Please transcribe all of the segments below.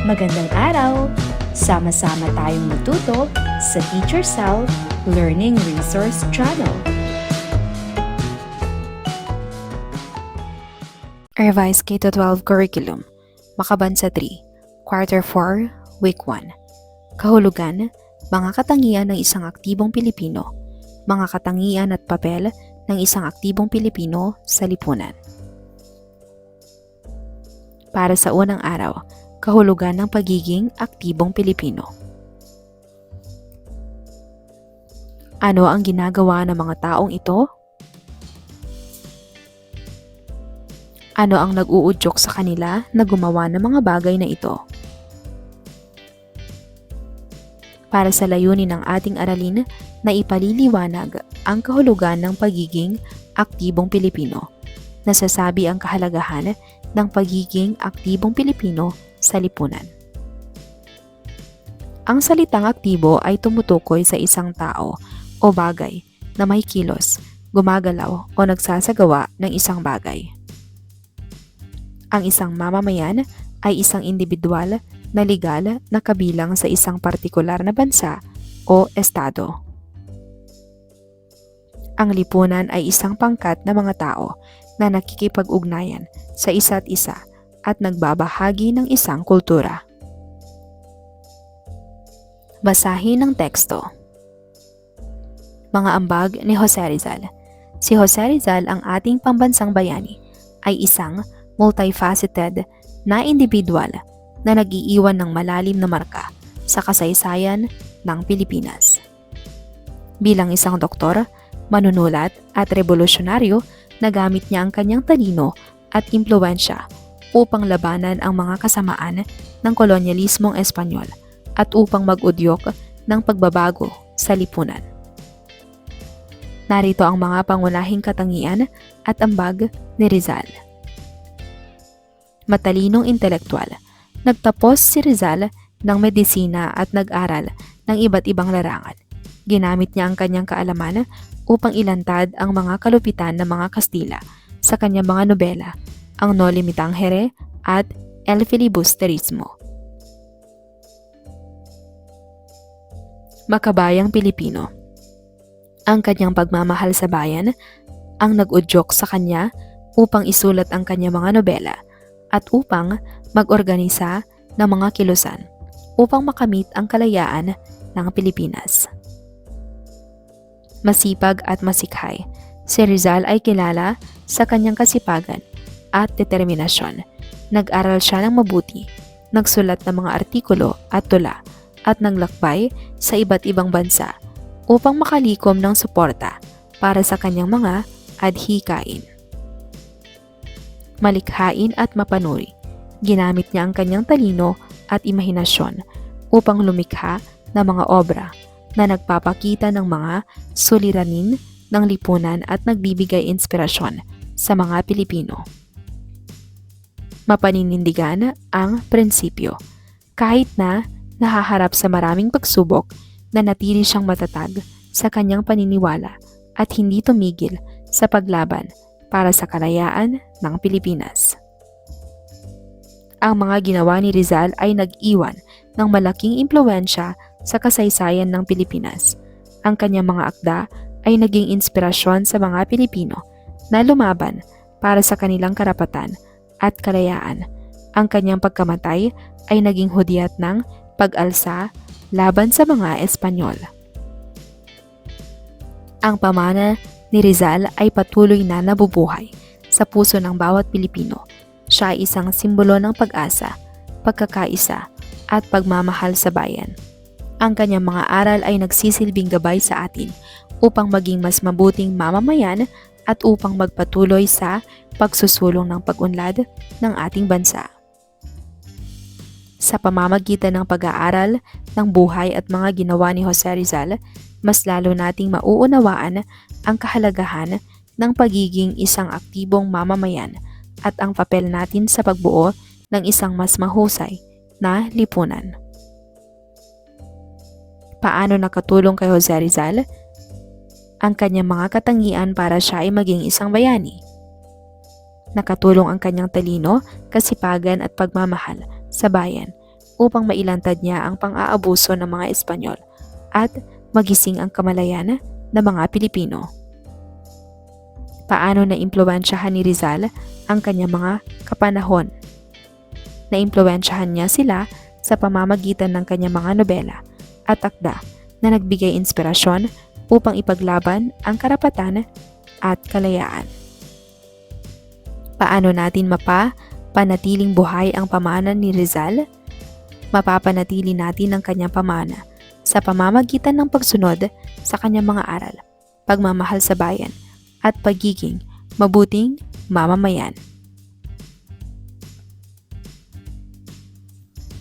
Magandang araw! Sama-sama tayong matuto sa Teacher Sal Learning Resource Channel. Revised K-12 Curriculum, Makabansa 3, Quarter 4, Week 1. Kahulugan, mga katangian ng isang aktibong Pilipino, mga katangian at papel ng isang aktibong Pilipino sa lipunan. Para sa unang araw, kahulugan ng pagiging aktibong Pilipino. Ano ang ginagawa ng mga taong ito? Ano ang nag-uudyok sa kanila na gumawa ng mga bagay na ito? Para sa layunin ng ating aralin na ipaliliwanag ang kahulugan ng pagiging aktibong Pilipino, nasasabi ang kahalagahan ng pagiging aktibong Pilipino sa lipunan. Ang salitang aktibo ay tumutukoy sa isang tao o bagay na may kilos, gumagalaw o nagsasagawa ng isang bagay. Ang isang mamamayan ay isang individual na legal na kabilang sa isang partikular na bansa o estado. Ang lipunan ay isang pangkat na mga tao na nakikipag-ugnayan sa isa't isa at nagbabahagi ng isang kultura. Basahin ang teksto. Mga ambag ni Jose Rizal. Si Jose Rizal, ang ating pambansang bayani, ay isang multifaceted na individual na nag-iiwan ng malalim na marka sa kasaysayan ng Pilipinas. Bilang isang doktor, manunulat at revolusyonaryo, nagamit niya ang kanyang talino at impluwensya upang labanan ang mga kasamaan ng kolonyalismong Espanyol at upang mag-udyok ng pagbabago sa lipunan. Narito ang mga pangunahing katangian at ambag ni Rizal. Matalinong intelektual. Nagtapos si Rizal ng medisina at nag-aral ng iba't ibang larangan. Ginamit niya ang kanyang kaalaman upang ilantad ang mga kalupitan ng mga Kastila sa kanyang mga nobela, ang Noli Me Tangere at El Filibusterismo. Makabayang Pilipino. Ang kanyang pagmamahal sa bayan ang nag-udyok sa kanya upang isulat ang kanyang mga nobela at upang mag-organisa ng mga kilusan upang makamit ang kalayaan ng Pilipinas. Masipag at masikhay, si Rizal ay kilala sa kanyang kasipagan at determinasyon. Nag-aral siya ng mabuti, nagsulat ng mga artikulo at tula at naglakbay sa iba't ibang bansa upang makalikom ng suporta para sa kanyang mga adhikain. Malikhain at mapanuri. Ginamit niya ang kanyang talino at imahinasyon upang lumikha ng mga obra na nagpapakita ng mga suliranin ng lipunan at nagbibigay inspirasyon sa mga Pilipino. Mapaninindigan ang prinsipyo. Kahit na nahaharap sa maraming pagsubok, nanatili siyang matatag sa kanyang paniniwala at hindi tumigil sa paglaban para sa kalayaan ng Pilipinas. Ang mga ginawa ni Rizal ay nag-iwan ng malaking impluwensya sa kasaysayan ng Pilipinas. Ang kanyang mga akda ay naging inspirasyon sa mga Pilipino na lumaban para sa kanilang karapatan at kalayaan. Ang kanyang pagkamatay ay naging hudyat ng pag-alsa laban sa mga Espanyol. Ang pamana ni Rizal ay patuloy na nabubuhay sa puso ng bawat Pilipino. Siya ay isang simbolo ng pag-asa, pagkakaisa at pagmamahal sa bayan. Ang kanyang mga aral ay nagsisilbing gabay sa atin upang maging mas mabuting mamamayan at upang magpatuloy sa pagsusulong ng pag-unlad ng ating bansa. Sa pamamagitan ng pag-aaral ng buhay at mga ginawa ni Jose Rizal, mas lalo nating mauunawaan ang kahalagahan ng pagiging isang aktibong mamamayan at ang papel natin sa pagbuo ng isang mas mahusay na lipunan. Paano nakatulong kay Jose Rizal ang kanyang mga katangian para siya ay maging isang bayani? Nakatulong ang kanyang talino, kasipagan at pagmamahal sa bayan upang mailantad niya ang pang-aabuso ng mga Espanyol at magising ang kamalayan ng mga Pilipino. Paano naimpluwensyahan ni Rizal ang kanyang mga kapanahon? Naimpluwensyahan niya sila sa pamamagitan ng kanyang mga nobela at akda na nagbigay inspirasyon upang ipaglaban ang karapatan at kalayaan. Paano natin mapapanatiling buhay ang pamana ni Rizal? Mapapanatili natin ang kanyang pamana sa pamamagitan ng pagsunod sa kanyang mga aral, pagmamahal sa bayan, at pagiging mabuting mamamayan.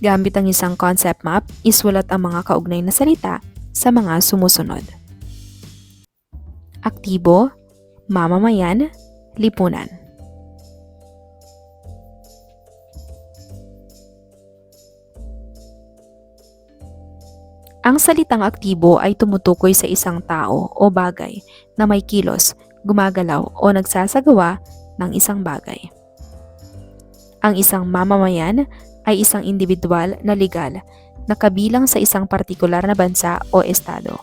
Gamit ang isang concept map, isulat ang mga kaugnay na salita sa mga sumusunod. Aktibo, mamamayan, lipunan. Ang salitang aktibo ay tumutukoy sa isang tao o bagay na may kilos, gumagalaw o nagsasagawa ng isang bagay. Ang isang mamamayan ay isang individual na legal na kabilang sa isang partikular na bansa o estado.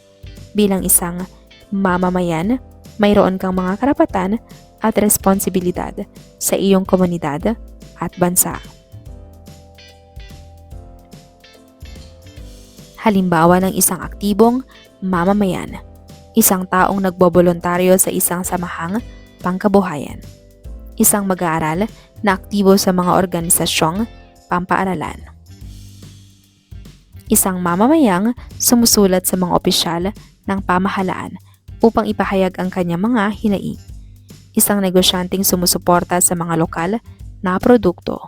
Bilang isang mamamayan, mayroon kang mga karapatan at responsibilidad sa iyong komunidad at bansa. Halimbawa ng isang aktibong mamamayan, isang taong nagbobolontaryo sa isang samahang pangkabuhayan, isang mag-aaral na aktibo sa mga organisasyong pampaaralan, isang mamamayang sumusulat sa mga opisyal ng pamahalaan upang ipahayag ang kanyang mga hinaing, isang negosyanteng sumusuporta sa mga lokal na produkto.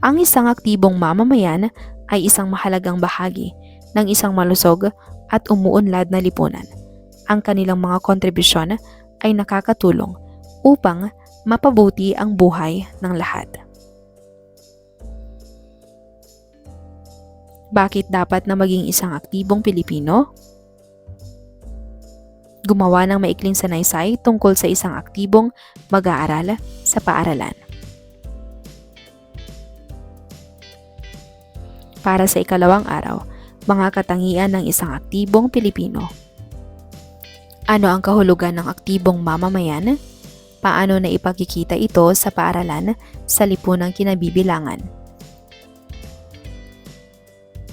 Ang isang aktibong mamamayan ay isang mahalagang bahagi ng isang malusog at umuunlad na lipunan. Ang kanilang mga kontribusyon ay nakakatulong upang mapabuti ang buhay ng lahat. Bakit dapat na maging isang aktibong Pilipino? Gumawa ng maikling sanaysay tungkol sa isang aktibong mag-aaral sa paaralan. Para sa ikalawang araw, mga katangian ng isang aktibong Pilipino. Ano ang kahulugan ng aktibong mamamayan? Paano na ipakikita ito sa paaralan sa lipunang kinabibilangan?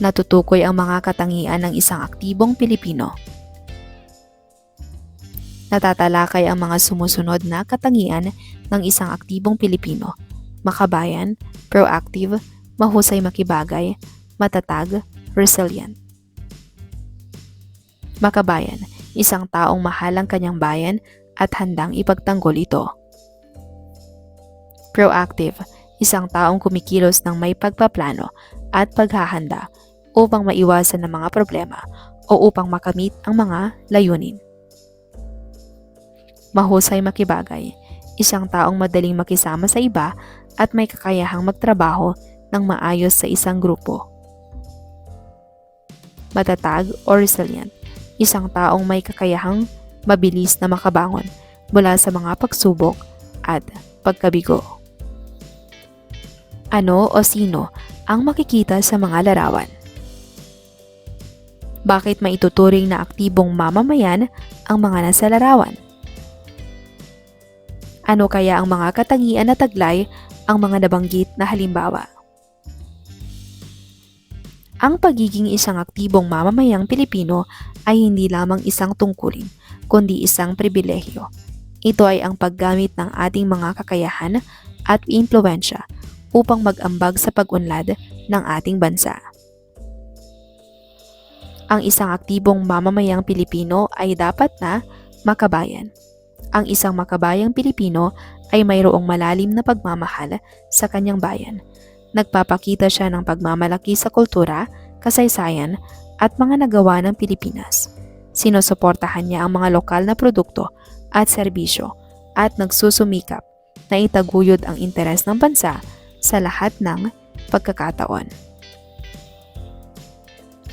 Natutukoy ang mga katangian ng isang aktibong Pilipino. Natatalakay ang mga sumusunod na katangian ng isang aktibong Pilipino: makabayan, proactive, mahusay makibagay, matatag, resilient. Makabayan, isang taong mahal ang kanyang bayan at handang ipagtanggol ito. Proactive, isang taong kumikilos ng may pagpaplano at paghahanda upang maiwasan ang mga problema o upang makamit ang mga layunin. Mahusay makibagay, isang taong madaling makisama sa iba at may kakayahang magtrabaho ng maayos sa isang grupo. Matatag o resilient, isang taong may kakayahang mabilis na makabangon mula sa mga pagsubok at pagkabigo. Ano o sino ang makikita sa mga larawan? Bakit maituturing na aktibong mamamayan ang mga nasa larawan? Ano kaya ang mga katangian na taglay ang mga nabanggit na halimbawa? Ang pagiging isang aktibong mamamayang Pilipino ay hindi lamang isang tungkulin, kundi isang pribilehyo. Ito ay ang paggamit ng ating mga kakayahan at impluwensya upang mag-ambag sa pag-unlad ng ating bansa. Ang isang aktibong mamamayang Pilipino ay dapat na makabayan. Ang isang makabayang Pilipino ay mayroong malalim na pagmamahal sa kanyang bayan. Nagpapakita siya ng pagmamalaki sa kultura, kasaysayan at mga nagawa ng Pilipinas. Sinusuportahan niya ang mga lokal na produkto at serbisyo at nagsusumikap na itaguyod ang interes ng bansa sa lahat ng pagkakataon.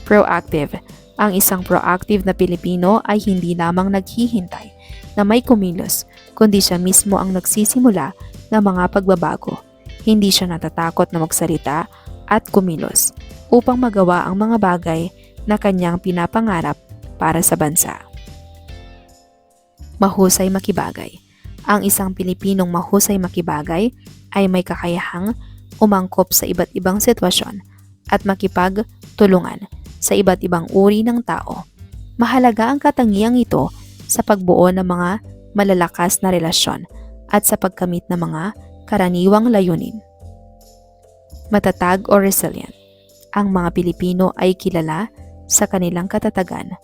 Proactive. Ang isang proactive na Pilipino ay hindi lamang naghihintay na may kumilos, kundi siya mismo ang nagsisimula ng mga pagbabago. Hindi siya natatakot na magsalita at kumilos upang magawa ang mga bagay na kanyang pinapangarap para sa bansa. Mahusay makibagay. Ang isang Pilipinong mahusay makibagay ay may kakayahang umangkop sa iba't ibang sitwasyon at makipagtulungan sa iba't ibang uri ng tao. Mahalaga ang katangiang ito sa pagbuo ng mga malalakas na relasyon at sa pagkamit ng mga karaniwang layunin. Matatag o resilient. Ang mga Pilipino ay kilala sa kanilang katatagan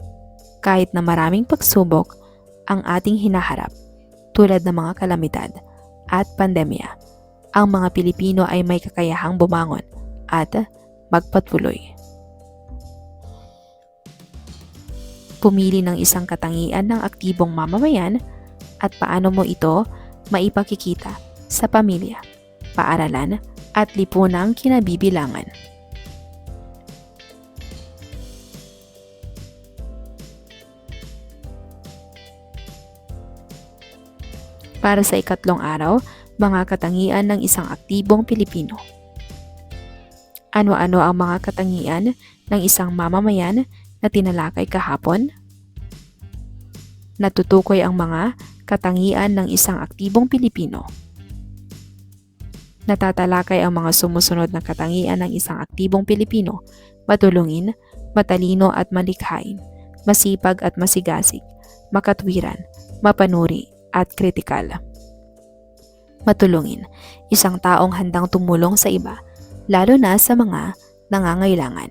kahit na maraming pagsubok ang ating hinaharap tulad ng mga kalamidad at pandemya. Ang mga Pilipino ay may kakayahang bumangon at magpatuloy. Pumili ng isang katangian ng aktibong mamamayan at paano mo ito maipakikita sa pamilya, paaralan at lipunang kinabibilangan. Para sa ikatlong araw, mga katangian ng isang aktibong Pilipino. Ano-ano ang mga katangian ng isang mamamayan na tinalakay kahapon? Natutukoy ang mga katangian ng isang aktibong Pilipino. Natatalakay ang mga sumusunod na katangian ng isang aktibong Pilipino: matulungin, matalino at malikhain, masipag at masigasig, makatwiran, mapanuri, at kritikal. Matulungin, isang taong handang tumulong sa iba, lalo na sa mga nangangailangan.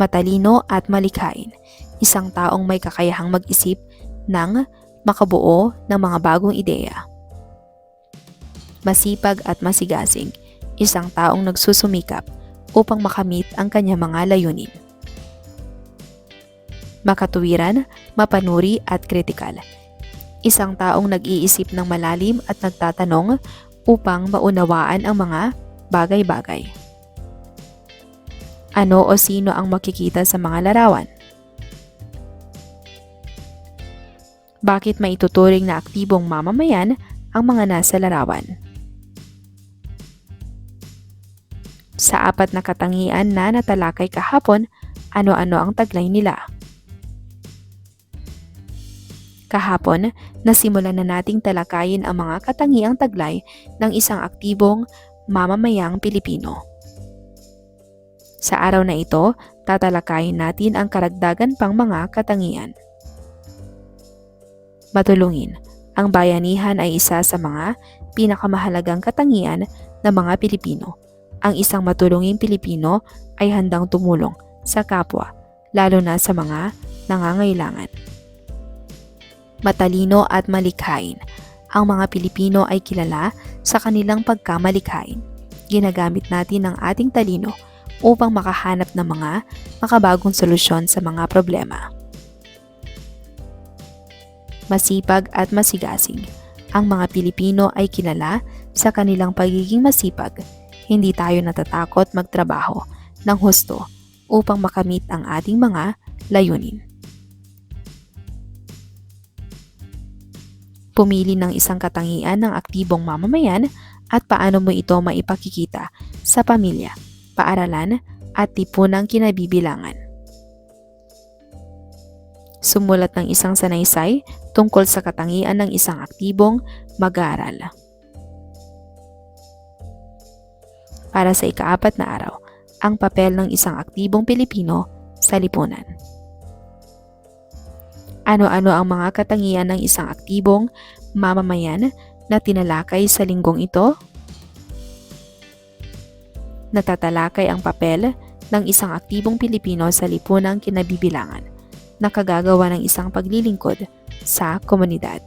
Matalino at malikhain, isang taong may kakayahang mag-isip ng makabuo ng mga bagong ideya. Masipag at masigasig, isang taong nagsusumikap upang makamit ang kanyang mga layunin. Makatuwiran, mapanuri at kritikal, isang taong nag-iisip ng malalim at nagtatanong upang maunawaan ang mga bagay-bagay. Ano o sino ang makikita sa mga larawan? Bakit maituturing na aktibong mamamayan ang mga nasa larawan? Sa apat na katangian na natalakay kahapon, ano-ano ang taglay nila? Kahapon, nasimulan na nating talakayin ang mga katangiang taglay ng isang aktibong mamamayang Pilipino. Sa araw na ito, tatalakayin natin ang karagdagan pang mga katangian. Matulungin. Ang bayanihan ay isa sa mga pinakamahalagang katangian ng mga Pilipino. Ang isang matulunging Pilipino ay handang tumulong sa kapwa, lalo na sa mga nangangailangan. Matalino at malikhain. Ang mga Pilipino ay kilala sa kanilang pagkamalikhain. Ginagamit natin ang ating talino upang makahanap ng mga makabagong solusyon sa mga problema. Masipag at masigasig. Ang mga Pilipino ay kilala sa kanilang pagiging masipag. Hindi tayo natatakot magtrabaho ng husto upang makamit ang ating mga layunin. Pumili ng isang katangian ng aktibong mamamayan at paano mo ito maipakikita sa pamilya, paaralan at lipunang kinabibilangan. Sumulat ng isang sanaysay tungkol sa katangian ng isang aktibong mag-aaral. Para sa ika-4 na araw, ang papel ng isang aktibong Pilipino sa lipunan. Ano-ano ang mga katangian ng isang aktibong mamamayan na tinalakay sa linggong ito? Natatalakay ang papel ng isang aktibong Pilipino sa lipunang kinabibilangan na kagagawa ng isang paglilingkod sa komunidad.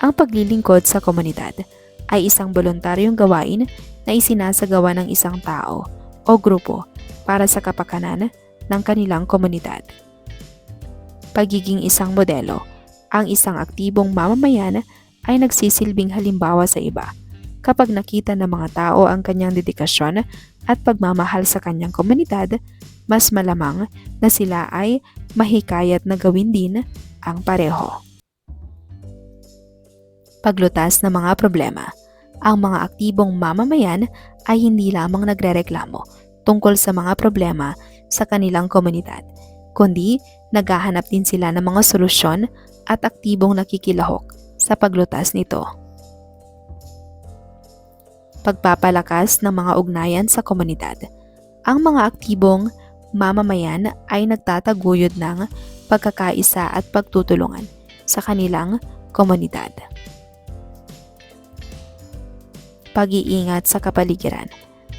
Ang paglilingkod sa komunidad ay isang voluntaryong gawain na isinasagawa ng isang tao o grupo para sa kapakanan ng kanilang komunidad. Pagiging isang modelo, ang isang aktibong mamamayan ay nagsisilbing halimbawa sa iba kapag nakita ng mga tao ang kanyang dedikasyon at pagmamahal sa kanyang komunidad. Mas malamang na sila ay mahikayat na gawin din ang pareho. Paglutas ng mga problema. Ang mga aktibong mamamayan ay hindi lamang nagrereklamo tungkol sa mga problema sa kanilang komunidad, kundi naghahanap din sila ng mga solusyon at aktibong nakikilahok sa paglutas nito. Pagpapalakas ng mga ugnayan sa komunidad. Ang mga aktibong mamamayan ay nagtataguyod ng pagkakaisa at pagtutulungan sa kanilang komunidad. Pag-iingat sa kapaligiran.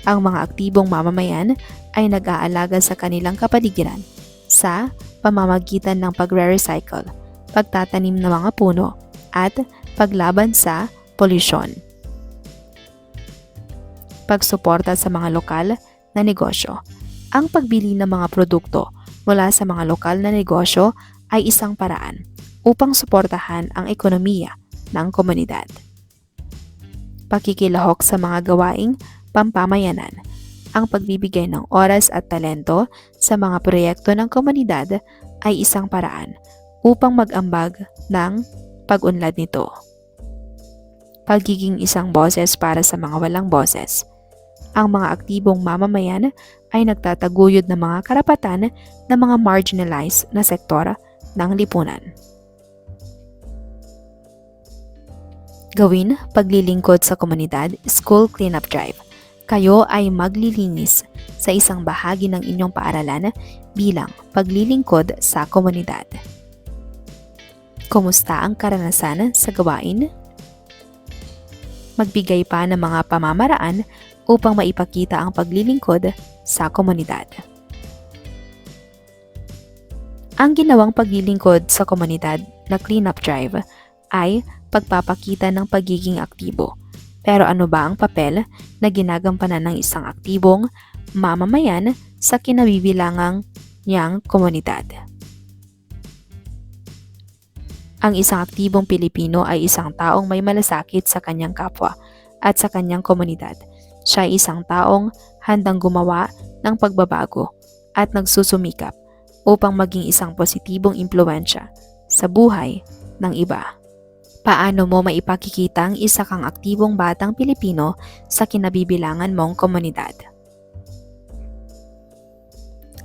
Ang mga aktibong mamamayan ay nag-aalaga sa kanilang kapaligiran sa pamamagitan ng pagre-recycle, pagtatanim ng mga puno, at paglaban sa polusyon. Pagsuporta sa mga lokal na negosyo. Ang pagbili ng mga produkto mula sa mga lokal na negosyo ay isang paraan upang suportahan ang ekonomiya ng komunidad. Pakikilahok sa mga gawaing pampamayanan. Ang pagbibigay ng oras at talento sa mga proyekto ng komunidad ay isang paraan upang mag-ambag ng pag-unlad nito. Pagiging isang boses para sa mga walang boses. Ang mga aktibong mamamayan ay nagtataguyod ng mga karapatan ng mga marginalized na sektor ng lipunan. Gawin paglilingkod sa komunidad, school cleanup drive. Kayo ay maglilinis sa isang bahagi ng inyong paaralan bilang paglilingkod sa komunidad. Kumusta ang karanasan sa gawain? Magbigay pa ng mga pamamaraan upang maipakita ang paglilingkod sa komunidad. Ang ginawang paglilingkod sa komunidad na cleanup drive ay pagpapakita ng pagiging aktibo. Pero ano ba ang papel na ginagampanan ng isang aktibong mamamayan sa kinabibilangang niyang komunidad? Ang isang aktibong Pilipino ay isang taong may malasakit sa kanyang kapwa at sa kanyang komunidad. Siya ay isang taong handang gumawa ng pagbabago at nagsusumikap upang maging isang positibong impluwensya sa buhay ng iba. Paano mo maipakikita ang isa kang aktibong batang Pilipino sa kinabibilangan mong komunidad?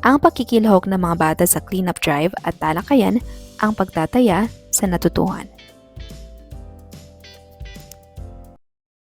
Ang pakikilahok ng mga bata sa cleanup drive at talakayan ang pagtataya sa natutuhan.